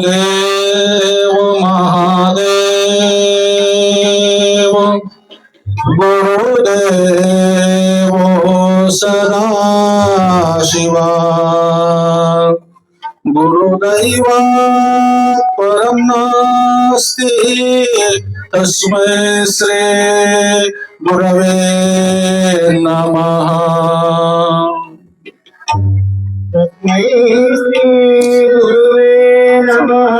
गुरुदेव महादेव गुरुदेव सदा शिवा गुरुदैवात् परं नास्ति तस्मै श्री गुरवे नमः। तस्मै श्री गुरुवे नमः।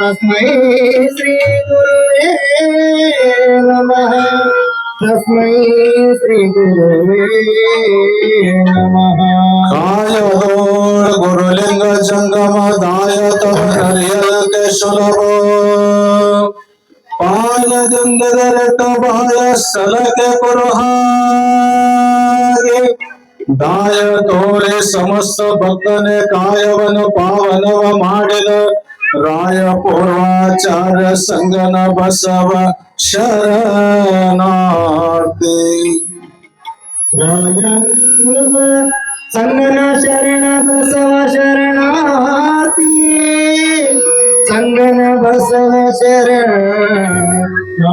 तस्मै श्री गुरुवे नमः। तस्मै श्री गुरुवे नमः। ಕಾಯದೋಳ್ ಗುರುಲಿಂಗ ಜಂಗಮ ದಾಯತವ ನರಿಯಲ್ಗೆ ಸುಲಭ ಪಾಯದಿಂದರೆಟ ಬಾಯ ಸ್ಥಳಕ್ಕೆ ಕುರುಹಾಗೆ ದಾಯ ತೋರೆ ಸಮಸ್ತ ಭಕ್ತನೆ ಕಾಯವನ್ನು ಪಾವನವ ಮಾಡಿದ ರಾಯ ಪೂರ್ವಾಚಾರ್ಯ ಸಂಗನ ಬಸವ ಶರಣಾರ್ಥಿ ರಾಯ ಸಂಗನ ಶರಣ ಬಸವ ಶರಣಾರ್ಥಿ ಸಂಗನ ಬಸವ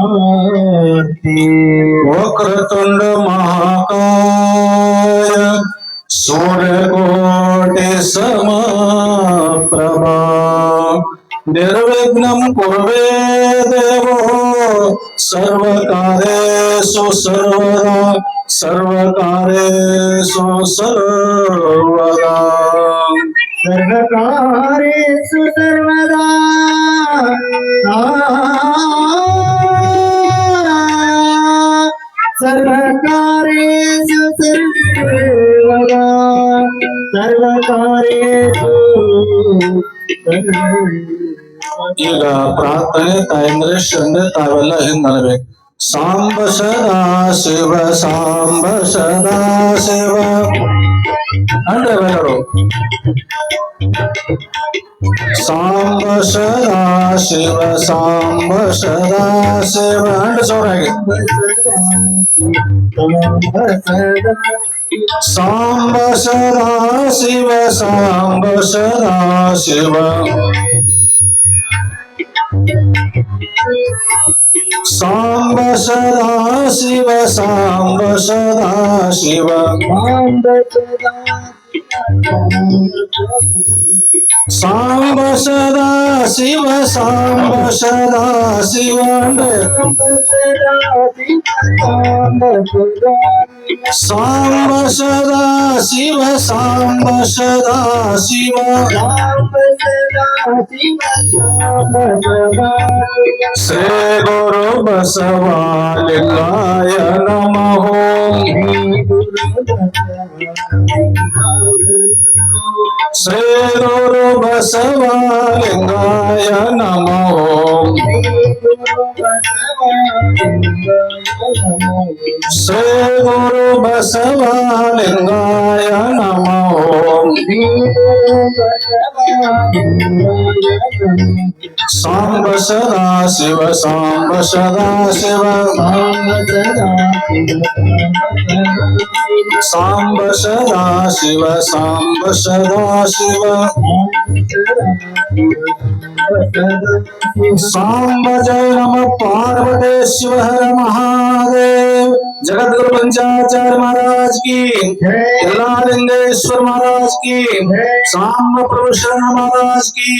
ಶರಣಾರ್ಥಿ ವಕ್ರತುಂಡ ಮಹಾಕಾಯ ಸೂರ್ಯಕೋಟಿ ಸಮಪ್ರಭಾ ನಿರ್ವಿಘ್ನಂ ಕುರ್ವೇ ದೇವೋ ಸರ್ವಕಾರ್ಯೇಷು ಸರ್ವದಾ ಸರ್ವಕಾರ್ಯೇಷು ಸರ್ವದಾ ಸರ್ವಕಾರ್ಯೇಷು ಸರ್ವದಾ ಸರ್ವಕಾರ್ಯೇಷು ಸರ್ವದಾ ಸರ್ವಕಾರ್ಯೇಷು ಈಗ ಪ್ರಾರ್ಥನೆ ತಾಯಂದ್ರೆ ಶರಣೆ ತಾವೆಲ್ಲ ಹಿಂಗ್ ಅನ್ಬೇಕು. ಸಾಂಬ ಸದಾ ಶಿವ ಸಾಂಬ ಸದಾ ಶಿವ ಅಂದ್ರೆ ಎಲ್ಲರೂ ಸಾಂಬ ಸದಾ ಶಿವ ಸಾಂಬ ಸದಾ ಶಿವ ಅಂದ್ರೆ ಜೋರಾಗಿ ಸಾಂಬ ಸದಾ ಶಿವ ಸಾಂಬ ಸದಾ ಶಿವ ಸಾಂಬ ಸದಾ ಶಿವ ಸಾಂಬ ಸದಾ ಶಿವ ಸಾಂಬ ಸದಾ ಶಿವ ಸಾಂಬ ಸದಾ ಶಿವ ಸಾಂಬ ಸದಾ ಶಿವ ಸಾಂಬ ಸದಾ ಶಿವ ಶ್ರೀ ಗುರು ಬಸವಲಿಂಗಾಯ ನಮಃ ಶ್ರೀ ಗುರು ಬಸವಲಿಂಗಾಯ ನಮಃ ಶ್ರೀ ಗುರು ಬಸವಲಿಂಗಾಯ ನಮಃ ಸಾಂಬ ಸದಾ ಶಿವ ಸಾಂಬ ಸದಾ ಶಿವ ಸಾಂಬ ಸದಾ ಶಿವ ಸಾಂಬ ಸದಾ ಶಿವ ಸಾಂಬ ಜಯ ನಮ ಪಾರ್ವತೇಶ್ವರ ಹರ ಮಹಾದೇವ್ ಜಗದ್ಗುರು पंचाचार्य महाराज की ಎಲ್ಲಾ ಲಿಂಗೇಶ್ವರ महाराज की ಸಾಂಬ ಪ್ರಭು ಶರಣ महाराज की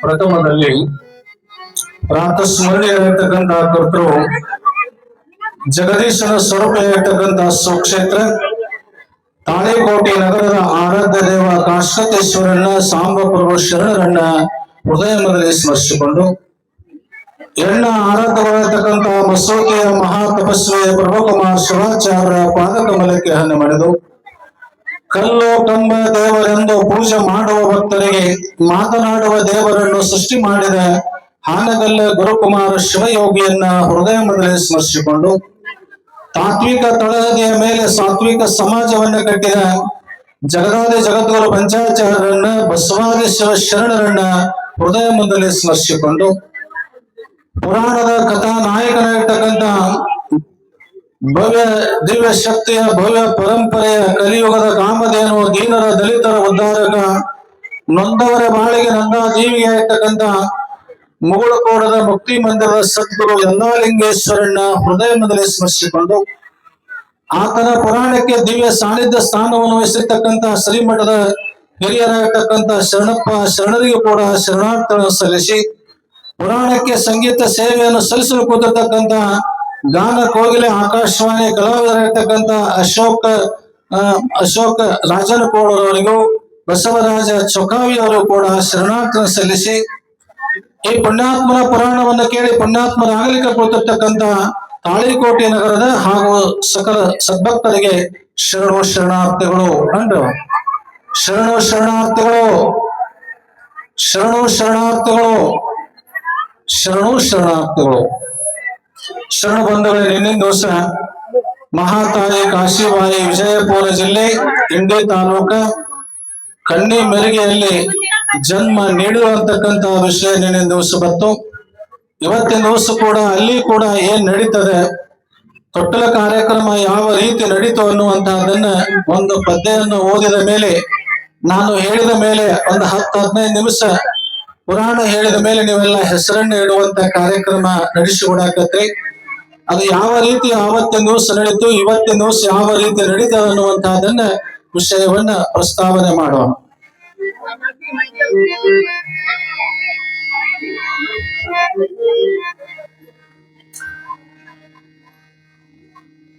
ಪ್ರಥಮದಲ್ಲಿ ಪ್ರಾತಃ ಸ್ಮರಣೆಯಾಗಿರ್ತಕ್ಕಂತಹ ಕರ್ತೃ ಜಗದೀಶನ ಸ್ವರೂಪ ಇರತಕ್ಕಂತಹ ಸುಕ್ಷೇತ್ರ ತಾಳಿಕೋಟೆ ನಗರದ ಆರಾಧ್ಯ ದೇವ ಕಾಶ್ಮತೇಶ್ವರನ್ನ ಸಾಂಬ ಪ್ರಭು ಶರಣರನ್ನ ಹೃದಯದಲ್ಲಿ ಸ್ಮರಿಸಿಕೊಂಡು ಎಣ್ಣ ಆರಾಧವಾಗಿರತಕ್ಕಂತಹ ಮಸೂತಿಯ ಮಹಾತಪಸ್ವಿ ಪ್ರಭುಕುಮಾರ್ ಶಿವಾಚಾರ್ಯ ಪಾದಕಮಲಕ್ಕೆ ಹಣ್ಣು ಮಾಡಿದು ಕಲ್ಲು ಕಂಬ ದೇವರೆಂದು ಪೂಜೆ ಮಾಡುವ ಭಕ್ತರಿಗೆ ಮಾತನಾಡುವ ದೇವರನ್ನು ಸೃಷ್ಟಿ ಮಾಡಿದ ಹಾನಗಲ್ಲ ಗುರುಕುಮಾರ ಶಿವಯೋಗಿಯನ್ನ ಹೃದಯ ಮೊದಲೇ ಸ್ಮರಿಸಿಕೊಂಡು ತಾತ್ವಿಕ ತಳಹದಿಯ ಮೇಲೆ ಸಾತ್ವಿಕ ಸಮಾಜವನ್ನ ಕಟ್ಟಿದ ಜಗದಾದಿ ಜಗದ್ಗುರು ಪಂಚಾಚಾರ್ಯರನ್ನ ಬಸವಾದಿ ಶಿವ ಶರಣರನ್ನ ಹೃದಯ ಮುಂದಲ್ಲಿ ಸ್ಮರಿಸಿಕೊಂಡು ಪುರಾಣದ ಕಥಾ ನಾಯಕನಾಗಿರ್ತಕ್ಕಂಥ ಭವ್ಯ ದಿವ್ಯ ಶಕ್ತಿಯ ಭವ್ಯ ಪರಂಪರೆಯ ಕಲಿಯುಗದ ಕಾಮಧೇನು ದೀನರ ದಲಿತರ ಉದ್ಧಾರಕ ನೊಂದವರ ಬಾಳಿಗೆ ನಂದ ಜೀವಿಗೆ ಆಗಿರ್ತಕ್ಕಂಥ ಮುಗುಳುಕೋಡದ ಮುಕ್ತಿ ಮಂದಿರದ ಸದ್ಗುರು ಯಲ್ಲಾಲಿಂಗೇಶ್ವರನ ಹೃದಯ ಮುಂದಲ್ಲಿ ಸ್ಮರಿಸಿಕೊಂಡು ಆತನ ಪುರಾಣಕ್ಕೆ ದಿವ್ಯ ಸಾನ್ನಿಧ್ಯ ಸ್ಥಾನವನ್ನು ವಹಿಸಿರ್ತಕ್ಕಂಥ ಶ್ರೀಮಠದ ಹಿರಿಯರಾಗಿರ್ತಕ್ಕಂಥ ಶರಣಪ್ಪ ಶರಣರಿಗೂ ಕೂಡ ಶರಣಾರ್ಥವನ್ನು ಸಲ್ಲಿಸಿ ಪುರಾಣಕ್ಕೆ ಸಂಗೀತ ಸೇವೆಯನ್ನು ಸಲ್ಲಿಸಲು ಕೂತಿರ್ತಕ್ಕಂಥ ಗಾನ ಕೋಗಿಲೆ ಆಕಾಶವಾಣಿ ಕಲಾವಿದರಾಗಿರ್ತಕ್ಕಂಥ ಅಶೋಕ ರಾಜನಕೋಡರವರಿಗೂ ಬಸವರಾಜ ಚೊಕಾವಿ ಅವರು ಕೂಡ ಶರಣಾರ್ಥನ ಸಲ್ಲಿಸಿ ಈ ಪುಣ್ಯಾತ್ಮನ ಪುರಾಣವನ್ನು ಕೇಳಿ ಪುಣ್ಯಾತ್ಮರಾಗಲಿಕ್ಕೆ ಕೂತಿರ್ತಕ್ಕಂಥ ತಾಳಿಕೋಟೆ ನಗರದ ಹಾಗೂ ಸಕಲ ಸದ್ಭಕ್ತರಿಗೆ ಶರಣು ಶರಣಾರ್ಥಿಗಳು ಅಂದ್ರು. ಶರಣು ಶರಣಾರ್ಥಿಗಳು, ಶರಣು ಶರಣಾರ್ಥಿಗಳು, ಶರಣು ಶರಣಾರ್ಥಿಗಳು. ಶರಣ ಬಂಧುಗಳೇ, ನಿನ್ನಿನ ದಿವಸ ಮಹಾತಾಯಿ ಕಾಶಿಬಾಯಿ ವಿಜಯಪುರ ಜಿಲ್ಲೆ ಇಂಡಿ ತಾಲೂಕ ಕಣ್ಣಿ ಮೆರಿಗೆಯಲ್ಲಿ ಜನ್ಮ ನೀಡಿರುವಂತಕ್ಕಂತ ವಿಷಯ ನಿನ್ನಿನ ದಿವಸ ಬಂತು. ಇವತ್ತಿನ ದಿವಸ ಕೂಡ ಅಲ್ಲಿ ಕೂಡ ಏನ್ ನಡೀತದೆ, ತೊಟ್ಟಲ ಕಾರ್ಯಕ್ರಮ ಯಾವ ರೀತಿ ನಡೀತು ಅನ್ನುವಂತಹದನ್ನ ಒಂದು ಪದ್ಯವನ್ನು ಓದಿದ ಮೇಲೆ, ನಾನು ಹೇಳಿದ ಮೇಲೆ ಒಂದು 10-15 ನಿಮಿಷ ಪುರಾಣ ಹೇಳಿದ ಮೇಲೆ ನೀವೆಲ್ಲ ಹೆಸರನ್ನು ಇಡುವಂತ ಕಾರ್ಯಕ್ರಮ ನಡೆಸಿಕೊಡಾಕತ್ರಿ. ಅದು ಯಾವ ರೀತಿ ಆವತ್ತಿನ ದಿವಸ ನಡೀತು, ಇವತ್ತಿನ ದಿವಸ ಯಾವ ರೀತಿ ನಡೀತದೆ ಅನ್ನುವಂತಹದನ್ನ ವಿಷಯವನ್ನ ಪ್ರಸ್ತಾವನೆ ಮಾಡೋಣ.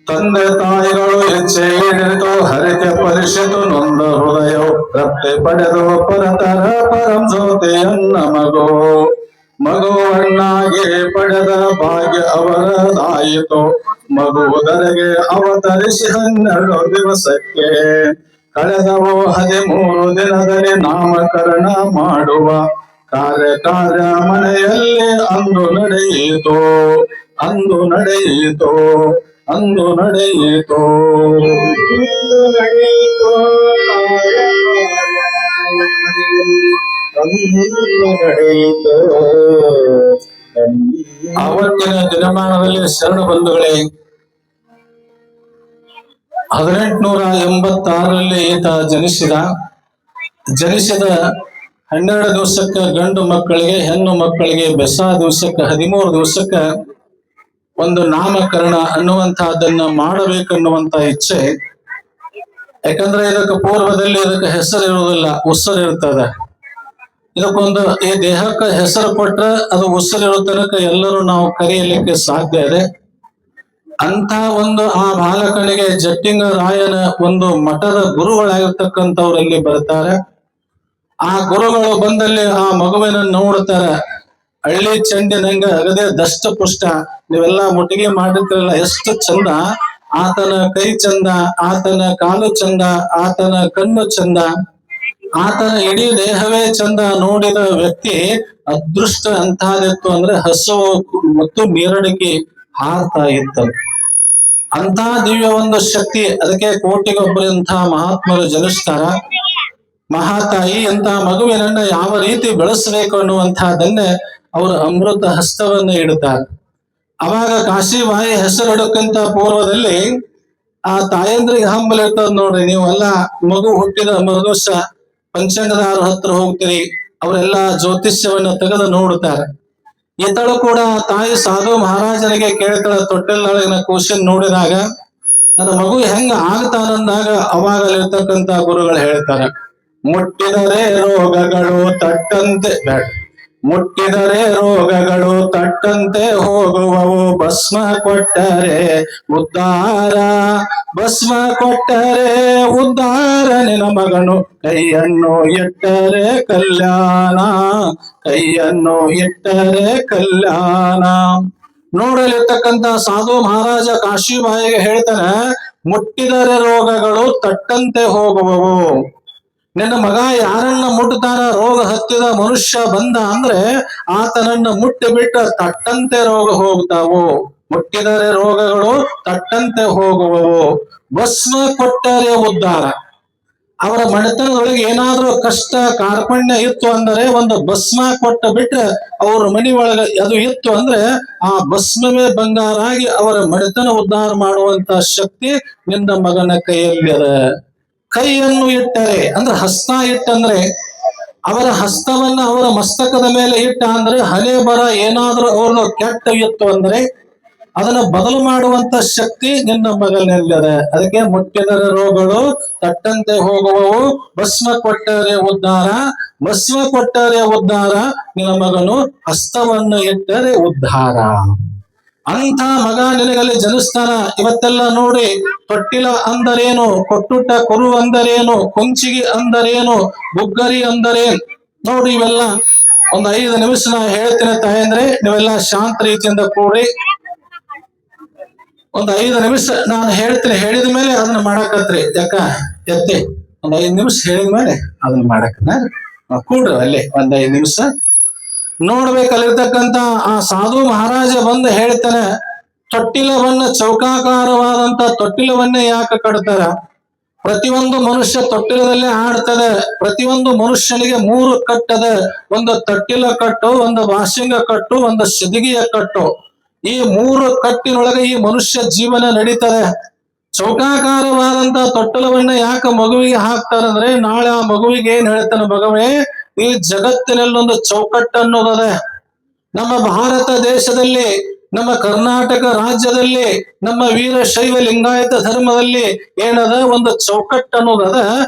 ತಂದೆ ತಾಯಿಗಳು ಹೆಚ್ಚೆ ಹಿಡಿದು ಹರಕೆ ಪರಿಷತ್ತು ನೊಂದ ಹೃದಯ ರಕ್ತೆ ಪಡೆದು ಪರತರ ಪರಂ ಜ್ಯೋತಿಯನ್ನ ಮಗುವನ್ನಾಗಿ ಪಡೆದ ಭಾಗ್ಯ ಅವರದಾಯಿತು. ಮಗುವುದರೆಗೆ ಅವತರಿಸಿ 12 ದಿವಸಕ್ಕೆ ಕಳೆದವು 13 ದಿನದಲ್ಲಿ ನಾಮಕರಣ ಮಾಡುವ ಕಾರ್ಯ ಮನೆಯಲ್ಲಿ ಅಂದು ನಡೆಯಿತು, ಅಂದು ನಡೆಯಿತು, ಅಂದು ನಡೆಯಿತು. ಆವತ್ತಿನ ದಿನಮಾನದಲ್ಲಿ ಶರಣ ಬಂಧುಗಳೇ, 1886ರಲ್ಲಿ ಈತ ಜನಿಸಿದ 12 ದಿವಸಕ್ಕೆ ಗಂಡು ಮಕ್ಕಳಿಗೆ, ಹೆಣ್ಣು ಮಕ್ಕಳಿಗೆ ಬೆಸ ದಿವಸಕ್ಕೆ 13 ದಿವಸಕ್ಕೆ ಒಂದು ನಾಮಕರಣ ಅನ್ನುವಂತಹದನ್ನ ಮಾಡಬೇಕನ್ನುವಂತ ಇಚ್ಛೆ. ಯಾಕಂದ್ರೆ ಇದಕ್ಕೆ ಪೂರ್ವದಲ್ಲಿ ಇದಕ್ಕೆ ಹೆಸರು ಇರುವುದಿಲ್ಲ, ಉಸಿರು ಇರ್ತದೆ. ಇದಕ್ಕೊಂದು ಈ ದೇಹಕ್ಕೆ ಹೆಸರು ಕೊಟ್ರೆ ಅದು ಉಸಿರಿರೋ ತನಕ ಎಲ್ಲರೂ ನಾವು ಕರೆಯಲಿಕ್ಕೆ ಸಾಧ್ಯ ಇದೆ. ಅಂತ ಒಂದು ಆ ಬಾಲಕನಿಗೆ ಜಟ್ಟಿಂಗ ರಾಯನ ಒಂದು ಮಠದ ಗುರುಗಳಾಗಿರ್ತಕ್ಕಂಥವ್ರಲ್ಲಿ ಬರ್ತಾರೆ. ಆ ಗುರುಗಳು ಬಂದಲ್ಲಿ ಆ ಮಗುವಿನ ನೋಡ್ತಾರೆ. ಹಳ್ಳಿ ಚಂಡಿನಂಗ ಅಗದೇ ದಷ್ಟ ಪುಷ್ಟ, ನೀವೆಲ್ಲ ಮುಟ್ಟಿಗೆ ಮಾಡಿರ್ತಿರಲ್ಲ, ಎಷ್ಟು ಚಂದ, ಆತನ ಕೈ ಚಂದ, ಆತನ ಕಾಲು ಚಂದ, ಆತನ ಕಣ್ಣು ಚಂದ, ಆತನ ಇಡೀ ದೇಹವೇ ಚಂದ. ನೋಡಿದ ವ್ಯಕ್ತಿ ಅದೃಷ್ಟ ಅಂತಹದಿತ್ತು ಅಂದ್ರೆ ಹಸುವು ಮತ್ತು ನೀರಡಿಕೆ ಹಾರ್ತಾ ಇತ್ತು. ಅಂತ ದಿವ್ಯ ಒಂದು ಶಕ್ತಿ, ಅದಕ್ಕೆ ಕೋಟಿಗೊಬ್ಬರಂತಹ ಮಹಾತ್ಮರು ಜನಿಸ್ತಾರ. ಮಹಾತಾಯಿ ಅಂತ ಮಗುವಿನನ್ನ ಯಾವ ರೀತಿ ಬೆಳೆಸಬೇಕು ಅನ್ನುವಂತಹದನ್ನ ಅವರು ಅಮೃತ ಹಸ್ತವನ್ನ ಇಡುತ್ತಾರೆ. ಅವಾಗ ಕಾಶಿಬಾಯಿ ಹೆಸರಿಡಕ್ಕಂತ ಪೂರ್ವದಲ್ಲಿ ಆ ತಾಯಂದ್ರಿಗೆ ಹಂಬಲ ಇರ್ತದ ನೋಡ್ರಿ. ನೀವೆಲ್ಲ ಮಗು ಹುಟ್ಟಿದ ಮರುದಿವಸ ಪಂಚಾಂಗದಾರ ಹತ್ರ ಹೋಗ್ತೀರಿ, ಅವರೆಲ್ಲ ಜ್ಯೋತಿಷ್ಯವನ್ನ ತೆಗೆದು ನೋಡುತ್ತಾರೆ. ಈತಳು ಕೂಡ ತಾಯಿ ಸಾಧು ಮಹಾರಾಜನಿಗೆ ಕೇಳ್ತಾಳ, ತೊಟ್ಟೆಲ್ಲಾಳಿನ ಕ್ವಶನ್ ನೋಡಿದಾಗ ನನ್ನ ಮಗು ಹೆಂಗ ಆಗ್ತಾನಂದಾಗ ಅವಾಗ ಅಲ್ಲಿರ್ತಕ್ಕಂತ ಗುರುಗಳು ಹೇಳ್ತಾರೆ, ಮುಟ್ಟಿದರೆ ರೋಗಗಳು ತಟ್ಟಂತೆ ಮುಟ್ಟಿದರೆ ರೋಗಗಳು ತಟ್ಟಂತೆ ಹೋಗುವವು, ಭಸ್ಮ ಕೊಟ್ಟರೆ ಉದ್ಧಾರ, ಭಸ್ಮ ಕೊಟ್ಟರೆ ಉದ್ಧಾರ, ನಿನ್ನ ಮಗನು ಕೈಯನ್ನು ಇಟ್ಟರೆ ಕಲ್ಯಾಣ, ಕೈಯನ್ನು ಇಟ್ಟರೆ ಕಲ್ಯಾಣ. ನೋಡಲಿರ್ತಕ್ಕಂತ ಸಾಧು ಮಹಾರಾಜ ಕಾಶಿಬಾಯಿಗೆ ಹೇಳ್ತಾನೆ, ಮುಟ್ಟಿದರೆ ರೋಗಗಳು ತಟ್ಟಂತೆ ಹೋಗುವವು. ನಿನ್ನ ಮಗ ಯಾರನ್ನ ಮುಟ್ಟತಾನ, ರೋಗ ಹತ್ತಿದ ಮನುಷ್ಯ ಬಂದ ಅಂದ್ರೆ ಆತನನ್ನ ಮುಟ್ಟಿ ಬಿಟ್ಟ ತಟ್ಟಂತೆ ರೋಗ ಹೋಗ್ತಾವು. ಮುಟ್ಟಿದರೆ ರೋಗಗಳು ತಟ್ಟಂತೆ ಹೋಗುವವು, ಭಸ್ಮ ಕೊಟ್ಟರೆ ಉದ್ಧಾರ. ಅವರ ಮನೆತನದೊಳಗೆ ಏನಾದ್ರೂ ಕಷ್ಟ ಕಾರ್ಪಣ್ಯ ಇತ್ತು ಅಂದರೆ ಒಂದು ಭಸ್ಮ ಕೊಟ್ಟು ಬಿಟ್ರೆ ಅವ್ರ ಮನಿ ಒಳಗ ಅದು ಇತ್ತು ಅಂದ್ರೆ ಆ ಭಸ್ಮವೇ ಬಂಗಾರ ಆಗಿ ಅವರ ಮನೆತನ ಉದ್ಧಾರ ಮಾಡುವಂತ ಶಕ್ತಿ ನಿನ್ನ ಮಗನ ಕೈಯಲ್ಲಿ ಅದ. ಕೈಯನ್ನು ಇಟ್ಟರೆ ಅಂದ್ರೆ ಹಸ್ತ ಇಟ್ಟಂದ್ರೆ ಅವರ ಹಸ್ತವನ್ನ ಅವರ ಮಸ್ತಕದ ಮೇಲೆ ಇಟ್ಟ ಅಂದ್ರೆ ಹಣೆ ಬರ ಏನಾದ್ರೂ ಅವ್ರನ್ನ ಕೆಟ್ಟ ಇತ್ತು ಅಂದ್ರೆ ಅದನ್ನ ಬದಲು ಮಾಡುವಂತ ಶಕ್ತಿ ನಿನ್ನ ಮಗನಲ್ಲಿದೆ. ಅದಕ್ಕೆ ಮುಟ್ಟಿದ ರೋಗಗಳು ತಟ್ಟಂತೆ ಹೋಗುವವು, ಭಸ್ಮ ಕೊಟ್ಟರೆ ಉದ್ಧಾರ, ಭಸ್ಮ ಕೊಟ್ಟರೆ ಉದ್ಧಾರ, ನಿನ್ನ ಮಗನು ಹಸ್ತವನ್ನು ಇಟ್ಟರೆ ಉದ್ಧಾರ. ಅಂತ ಮಗ ನಿನಗಲ್ಲಿ ಜನಿಸ್ತಾನ. ಇವತ್ತೆಲ್ಲ ನೋಡಿ ತೊಟ್ಟಿಲ ಅಂದರೇನು, ಕೊಟ್ಟುಟ್ಟ ಕುರು ಅಂದರೇನು, ಕುಂಚಿಗೆ ಅಂದರೇನು, ಬುಗ್ಗರಿ ಅಂದರೇನು, ನೋಡಿ ಇವೆಲ್ಲ ಒಂದು 5 ನಿಮಿಷ ನಾ ಹೇಳ್ತೇನೆ ತಾಯಂದ್ರೆ ನೀವೆಲ್ಲ ಶಾಂತ ರೀತಿಯಿಂದ ಕೂಡಿ ಒಂದು 5 ನಿಮಿಷ ನಾನು ಹೇಳ್ತೀನಿ. ಹೇಳಿದ ಮೇಲೆ ಅದನ್ನ ಮಾಡಾಕತ್ರಿ. ಯಾಕ ಎತ್ತಿ ಒಂದ್ 5 ನಿಮಿಷ ಹೇಳಿದ ಮೇಲೆ ಅದನ್ನ ಮಾಡಕನ ಕೂಡ್ರಿ ಅಲ್ಲೇ ಒಂದ್ 5 ನಿಮಿಷ ನೋಡ್ಬೇಕಲ್ಲಿರ್ತಕ್ಕಂತ ಆ ಸಾಧು ಮಹಾರಾಜ ಬಂದು ಹೇಳ್ತಾನೆ, ತೊಟ್ಟಿಲವನ್ನ ಚೌಕಾಕಾರವಾದಂತ ತೊಟ್ಟಿಲವನ್ನೇ ಯಾಕೆ ಕಟ್ತಾರ? ಪ್ರತಿಯೊಂದು ಮನುಷ್ಯ ತೊಟ್ಟಿಲದಲ್ಲೇ ಆಡ್ತದೆ. ಪ್ರತಿಯೊಂದು ಮನುಷ್ಯನಿಗೆ 3 ಕಟ್ಟದ, ಒಂದು ತೊಟ್ಟಿಲ ಕಟ್ಟು, ಒಂದು ವಾಸಿಂಗ ಕಟ್ಟು, ಒಂದು ಸಿದಿಗೆಯ ಕಟ್ಟು. ಈ 3 ಕಟ್ಟಿನೊಳಗೆ ಈ ಮನುಷ್ಯ ಜೀವನ ನಡೀತದೆ. ಚೌಕಾಕಾರವಾದಂತ ತೊಟ್ಟಲವನ್ನ ಯಾಕೆ ಮಗುವಿಗೆ ಹಾಕ್ತಾರಂದ್ರೆ ನಾಳೆ ಆ ಮಗುವಿಗೆ ಏನ್ ಹೇಳ್ತಾನೆ, ಮಗವೇ ಈ ಜಗತ್ತಿನಲ್ಲೊಂದು ಚೌಕಟ್ಟು ಅನ್ನೋದದೆ. ನಮ್ಮ ಭಾರತ ದೇಶದಲ್ಲಿ, ನಮ್ಮ ಕರ್ನಾಟಕ ರಾಜ್ಯದಲ್ಲಿ, ನಮ್ಮ ವೀರಶೈವ ಲಿಂಗಾಯತ ಧರ್ಮದಲ್ಲಿ ಏನದ ಒಂದು ಚೌಕಟ್ಟು ಅನ್ನೋದದ.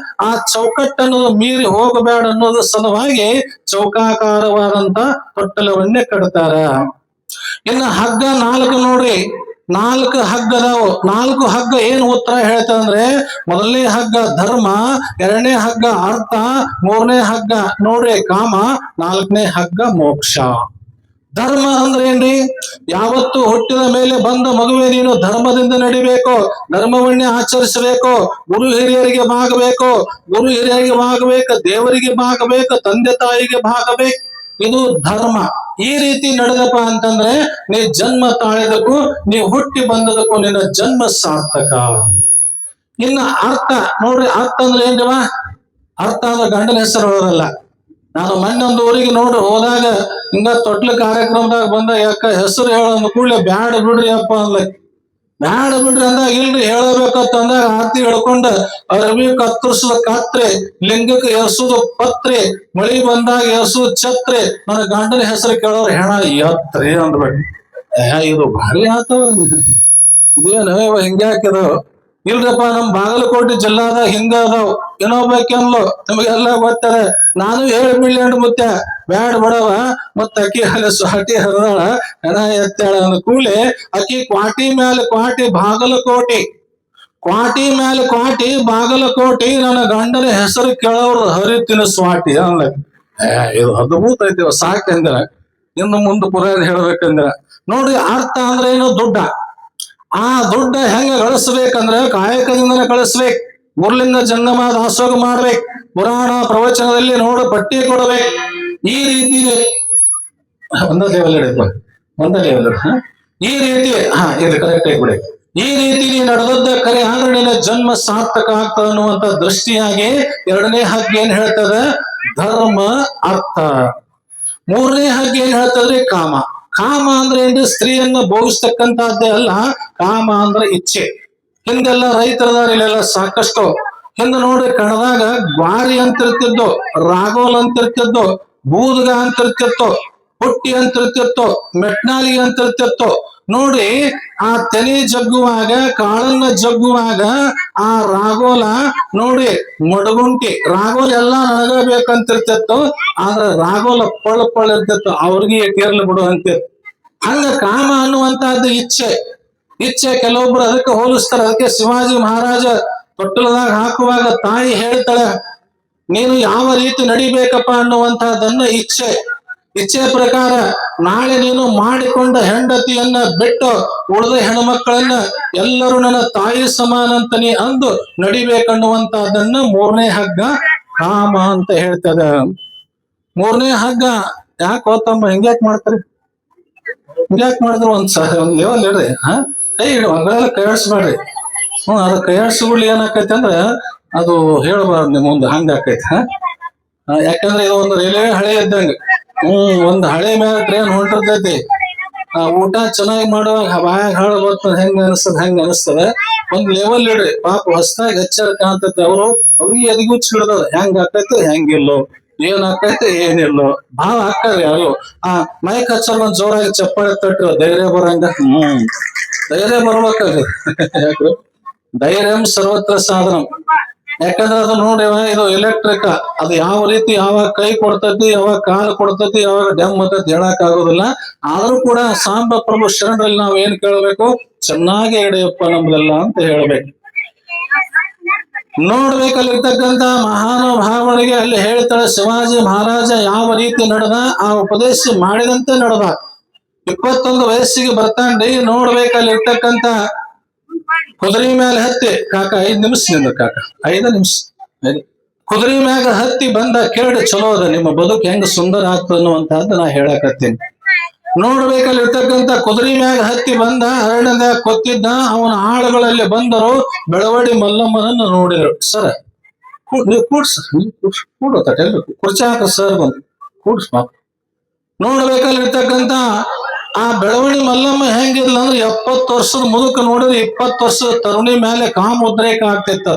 ಆ ಚೌಕಟ್ಟು ಅನ್ನೋದು ಮೀರಿ ಹೋಗಬೇಡ ಅನ್ನೋದು ಸಲುವಾಗಿ ಚೌಕಾಕಾರವಾದಂತ ತೊಟ್ಟಲವನ್ನೇ ಕಟ್ತಾರ. ಇನ್ನು ಹಗ್ಗ 4 ನೋಡ್ರಿ, 4 ಹಗ್ಗ ಅದಾವು. 4 ಹಗ್ಗ ಏನ್ ಉತ್ತರ ಹೇಳ್ತಂದ್ರೆ, ಮೊದಲನೇ ಹಗ್ಗ ಧರ್ಮ, 2ನೇ ಹಗ್ಗ ಅರ್ಥ, 3ನೇ ಹಗ್ಗ ನೋಡ್ರಿ ಕಾಮ, 4ನೇ ಹಗ್ಗ ಮೋಕ್ಷ. ಧರ್ಮ ಅಂದ್ರೆ ಏನ್ರಿ? ಯಾವತ್ತು ಹುಟ್ಟಿದ ಮೇಲೆ ಬಂದ ಮಗುವೆ ನೀನು ಧರ್ಮದಿಂದ ನಡಿಬೇಕು, ಧರ್ಮವನ್ನೇ ಆಚರಿಸಬೇಕು, ಗುರು ಹಿರಿಯರಿಗೆ ಭಾಗಬೇಕು, ಗುರು ಹಿರಿಯರಿಗೆ ಭಾಗಬೇಕು, ದೇವರಿಗೆ ಭಾಗಬೇಕು, ತಂದೆ ತಾಯಿಗೆ ಭಾಗಬೇಕು. ಇದು ಧರ್ಮ. ಈ ರೀತಿ ನಡೆದಪ್ಪ ಅಂತಂದ್ರೆ ನೀ ಜನ್ಮ ತಾಳಿದಕ್ಕೂ ನೀ ಹುಟ್ಟಿ ಬಂದದಕ್ಕೂ ನಿನ್ನ ಜನ್ಮ ಸಾರ್ಥಕ. ಇನ್ನು ಅರ್ಥ ನೋಡ್ರಿ, ಅರ್ಥ ಅಂದ್ರೆ ಏನ್ರಿವ? ಅರ್ಥ ಅಂದ್ರೆ ಗಂಡನ ಹೆಸರು ಹೇಳೋದಲ್ಲ. ನಾನು ಮೊನ್ನೆ ಒಂದು ಊರಿಗೆ ನೋಡ್ರಿ ಹೋದಾಗ ಹಿಂಗ ತೊಟ್ಲ ಕಾರ್ಯಕ್ರಮದಾಗ ಬಂದ, ಯಾಕ ಹೆಸರು ಹೇಳೋ ಕೂಡಲೇ ಬ್ಯಾಡ ಬಿಡ್ರಿ ಅಪ್ಪ ಅಂದ. ಬ್ಯಾಡ ಬಿಡ್ರಿ ಅಂದಾಗ ಇಲ್ರಿ ಹೇಳಬೇಕಂತ ಅಂದಾಗ ಆರ್ತಿ ಹೇಳ್ಕೊಂಡ ಅರವಿ ಕತ್ತರಿಸುವ ಕತ್ರೆ, ಲಿಂಗಕ್ಕೆ ಎರ್ಸುದು ಪತ್ರೆ, ಮಳಿ ಬಂದಾಗ ಎರ್ಸುದು ಛತ್ರೆ, ನನ್ನ ಗಂಡನ ಹೆಸರು ಕೇಳೋರು ಹೆಣ ಎತ್ರಿ ಅಂದ್ಬಿಟ್ಟು. ಇದು ಭಾರಿ ಆತವ, ಇದೇನು ಹಿಂಗ್ಯಾಕಿದು? ಇಲ್ರಪ್ಪ ನಮ್ ಬಾಗಲಕೋಟೆ ಜಿಲ್ಲಾದಾಗ ಹಿಂಗ ಅದಾವ್. ಇನ್ನೊಬ್ಬಾಕೆನ್ಲು ನಿಮಗೆಲ್ಲ ಗೊತ್ತದೆ. ನಾನು ಹೇಳ್ಬಿಡ್ಲಿ ಅಂಡ್ ಮುತ್ತ ಬ್ಯಾಡ ಬಿಡವ. ಮತ್ತ ಅಕ್ಕಿ ಅಲ್ಲಿ ಸ್ವಾಟಿ ಹರಿದಾಳ, ಹೆಣ ಎತ್ತಾಳ ಅಂದ ಕೂಡಲೇ ಅಕ್ಕಿ ಕ್ವಾಟಿ ಮೇಲೆ ಕ್ವಾಟಿ ಬಾಗಲಕೋಟೆ, ಕ್ವಾಟಿ ಮೇಲೆ ಕ್ವಾಟಿ ಬಾಗಲಕೋಟೆ, ನನ್ನ ಗಂಡನ ಹೆಸರು ಕೇಳೋರು ಹರಿತಿನ ಸ್ವಾಟಿ ಅನ್ಲ. ಇದು ಅದ್ಭುತ ಐತಿವ ಸಾಕಂದ್ರ. ಇನ್ನು ಮುಂದೆ ಪುರಾಣ ಹೇಳ್ಬೇಕಂದ್ರ ನೋಡ್ರಿ, ಅರ್ಥ ಅಂದ್ರೆ ಏನು? ದುಡ್ಡ. ಆ ದುಡ್ಡ ಹೆಂಗ ಗಳಿಸ್ಬೇಕಂದ್ರ ಕಾಯಕದಿಂದನೇ ಕಳಿಸ್ಬೇಕು. ಮುರ್ಲಿಂಗ ಜಂಗಮ ದಾಸೋಗ ಮಾಡ್ಬೇಕು. ಪುರಾಣ ಪ್ರವಚನದಲ್ಲಿ ನೋಡು ಪಟ್ಟಿ ಕೊಡ್ಬೇಕು. ಈ ರೀತಿ ಒಂದ ಲೆವೆಲ್ ಹಿಡಿಯಪ್ಪ, ಒಂದ ಲೆವೆಲ್ ಈ ರೀತಿ ಇದು ಕರೆಕ್ಟ್ ಆಗಿಬಿಡಿ. ಈ ರೀತಿ ನೀ ನಡೆದದ್ದ ಕರೆ ಆದ್ರೆ ನಿನ್ನ ಜನ್ಮ ಸಾರ್ಥಕ ಆಗ್ತದ ಅನ್ನುವಂತ ದೃಷ್ಟಿಯಾಗಿ 2ನೇ ಹಗ್ಗ ಏನ್ ಹೇಳ್ತದ? ಧರ್ಮ, ಅರ್ಥ. 3ನೇ ಹಗ್ಗ ಏನ್ ಹೇಳ್ತದ್ರಿ? ಕಾಮ. ಕಾಮ ಅಂದ್ರೆ ಏನ್ರಿ? ಸ್ತ್ರೀಯನ್ನ ಭೋಗಿಸ್ತಕ್ಕಂತದ್ದೇ ಅಲ್ಲ. ಕಾಮ ಅಂದ್ರೆ ಇಚ್ಛೆ. ಹಿಂದೆಲ್ಲ ರೈತರದಾರ ಇಲ್ಲೆಲ್ಲ ಸಾಕಷ್ಟು. ಹಿಂದ ನೋಡ್ರಿ ಕಣದಾಗ ಗ್ವಾರಿ ಅಂತಿರ್ತಿದ್ದು, ರಾಗೋಲ್ ಅಂತಿರ್ತಿದ್ದು, ಬೂದ್ಗ ಅಂತಿರ್ತಿತ್ತು, ಪುಟ್ಟಿ ಅಂತಿರ್ತಿತ್ತು, ಮೆಟ್ನಾಲಿಗೆ ಅಂತಿರ್ತಿತ್ತು. ನೋಡ್ರಿ ಆ ತೆನೆ ಜಗ್ಗುವಾಗ, ಕಾಳನ್ನ ಜಗ್ಗುವಾಗ ಆ ರಾಗೋಲ ನೋಡಿ ಮಡಗುಂಟಿ ರಾಗೋಲ್ ಎಲ್ಲಾ ನನಗ ಬೇಕಂತಿರ್ತಿತ್ತು. ಆದ್ರ ರಾಗೋಲ ಪಳ ಇರ್ತಿತ್ತು, ಅವ್ರಿಗೆ ಕೇರ್ಲಿ ಬಿಡು ಅಂತಿತ್ತು. ಹಂಗ ಕಾಮ ಅನ್ನುವಂತಹದ್ದು ಇಚ್ಛೆ. ಇಚ್ಛೆ ಕೆಲವೊಬ್ರು ಅದಕ್ಕೆ ಹೋಲಿಸ್ತಾರೆ. ಅದಕ್ಕೆ ಶಿವಾಜಿ ಮಹಾರಾಜ ತೊಟ್ಟಲದಾಗ ಹಾಕುವಾಗ ತಾಯಿ ಹೇಳ್ತಾಳೆ, ನೀನು ಯಾವ ರೀತಿ ನಡಿಬೇಕಪ್ಪ ಅನ್ನುವಂತಹದನ್ನ ಇಚ್ಛೆ ಪ್ರಕಾರ ನಾಳೆ ನೀನು ಮಾಡಿಕೊಂಡ ಹೆಂಡತಿಯನ್ನ ಬಿಟ್ಟು ಉಳಿದ ಹೆಣ್ಮಕ್ಕಳನ್ನ ಎಲ್ಲರೂ ನನ್ನ ತಾಯಿ ಸಮಾನ ಅಂತ ನೀ ಅಂದು ನಡಿಬೇಕನ್ನುವಂತಹದನ್ನ 3ನೇ ಹಗ್ಗ ಕಾಮ ಅಂತ ಹೇಳ್ತದ. 3ನೇ ಹಗ್ಗ ಯಾಕೆ ಹೋತಮ್ಮ ಹಿಂಗ್ಯಾಕ್ ಮಾಡ್ತಾರೆ? ಹಿಂಗ್ಯಾಕ್ ಮಾಡಿದ್ರು ಒಂದ್ ಲೆವೆಲ್ ಇಡ್ರಿ. ಕೈ ಇಡು, ಹಂಗೆಲ್ಲ ಕೈ ಆಡಿಸ್ಬೇಡ್ರಿ. ಅದ ಕೈಯಾಡ್ಸಿಗುಳ್ಳಿ ಏನಾಕೈತಿ ಅಂದ್ರ ಅದು ಹೇಳ್ಬಾರ್ದು ನಿಮ್ ಮುಂದೆ ಹಂಗ ಆಕೈತಿ. ಯಾಕಂದ್ರೆ ಇದು ಒಂದು ರೈಲ್ವೆ ಹಳೆ ಇದ್ದಂಗ. ಒಂದ್ ಹಳೆ ಮ್ಯಾಗ ಟ್ರೈನ್ ಹೊಂಟಿರ್ತೈತಿ. ಊಟ ಚೆನ್ನಾಗಿ ಮಾಡುವಾಗ ಬಾಯಾಗ ಹಾಳು ಬರ್ತದ, ಹೆಂಗ ಅನಿಸ್ತದ. ಒಂದ್ ಲೆವೆಲ್ ಇಡ್ರಿ, ಪಾಪ ಹೊಸದಾಗಿ ಹಚ್ಚಾರ ಕಾಣ್ತೈತಿ. ಅವ್ರಿಗೆ ಎದಗುಚ್ಚ ಹಿಡ್ದದ, ಹೆಂಗ್ ಆಕೈತಿ ಹೆಂಗಿಲ್ಲೋ, ಏನ್ ಆಕೈತಿ ಏನಿಲ್ಲೋ ಭಾವ ಹಾಕ್ತಾರ. ಯಾರು ಮೈಕ್ ಹಚ್ಚಲ್ ಒಂದ್ ಜೋರಾಗಿ ಚಪ್ಪಾಳೆ ತಟ್ಟಿರ ಧೈರ್ಯ ಬರಂಗ. ಧೈರ್ಯ ಬರ್ಬೇಕಾಗ ಧೈರ್ಯಂ ಸರ್ವತ್ರ ಸಾಧನಂ. ಯಾಕಂದ್ರೆ ಅದು ನೋಡಿ, ಇದು ಎಲೆಕ್ಟ್ರಿಕ್. ಅದು ಯಾವ ರೀತಿ ಯಾವಾಗ ಕೈ ಕೊಡ್ತೈತಿ, ಯಾವಾಗ ಕಾಲು ಕೊಡ್ತೈತಿ, ಯಾವಾಗ ಡೆಮ್ ಅಂತೈತಿ ಹೇಳಕ್ ಆಗೋದಿಲ್ಲ. ಆದ್ರೂ ಕೂಡ ಸಾಂಬ ಪ್ರಭು ಶರಣರಲ್ಲಿ ನಾವ್ ಏನ್ ಕೇಳ್ಬೇಕು, ಚೆನ್ನಾಗಿ ಎಡೆಯಪ್ಪ ನಮ್ದೆಲ್ಲ ಅಂತ ಹೇಳ್ಬೇಕು. ನೋಡ್ಬೇಕಲ್ಲಿರ್ತಕ್ಕಂತ ಮಹಾನುಭಾವನಿಗೆ ಅಲ್ಲಿ ಹೇಳ್ತಾಳೆ, ಶಿವಾಜಿ ಮಹಾರಾಜ ಯಾವ ರೀತಿ ನಡೆದ, ಆ ಉಪದೇಶ ಮಾಡಿದಂತೆ ನಡೆದ. 21 ವಯಸ್ಸಿಗೆ ಬರ್ತಾನ್ರಿ. ನೋಡ್ಬೇಕಲ್ಲಿರ್ತಕ್ಕಂತ ಕುದುರೆ ಮೇಲೆ ಹತ್ತಿ, ಕಾಕ 5 ನಿಮಿಷ ನಿಂದ ಕಾಕ, 5 ನಿಮಿಷ ಕುದುರೆ ಮ್ಯಾಗ ಹತ್ತಿ ಬಂದ ಕೇಳಿ ಚಲೋ ಅದ, ನಿಮ್ಮ ಬದುಕು ಹೆಂಗ ಸುಂದರ ಆಗ್ತದ ಅನ್ನುವಂತಹದ್ದು ನಾ ಹೇಳಕತ್ತೀನಿ. ನೋಡ್ಬೇಕಲ್ಲಿರ್ತಕ್ಕಂತ ಕುದುರೆ ಮ್ಯಾಗ ಹತ್ತಿ ಬಂದ, ಅರಣ್ಯದಾಗ ಕೊತ್ತಿದ್ದ. ಅವನ ಆಳುಗಳಲ್ಲಿ ಬಂದರು, ಬೆಳವಡಿ ಮಲ್ಲಮ್ಮನನ್ನು ನೋಡಿದ್ರು. ಸರ್ ನೀವು ಕೂಡ್ಸ, ಕೂಡೋತಲ್ರಿ, ಕುರ್ಚಿ ಹಾಕ ಸರ್ ಬಂದು ಕೂಡ್ಸ್ ಪಾಪ. ನೋಡ್ಬೇಕಲ್ಲಿರ್ತಕ್ಕಂತ ಆ ಬೆಳವಡಿ ಮಲ್ಲಮ್ಮ ಹೆಂಗಿಲ್ಲ ಅಂದ್ರೆ 70 ವರ್ಷದ ಮುದುಕ ನೋಡಿದ್ರೆ 20 ವರ್ಷದ ತರುಣಿ ಮೇಲೆ ಕಾಮ ಉದ್ರೇಕ ಆಗ್ತಿತ್ತ.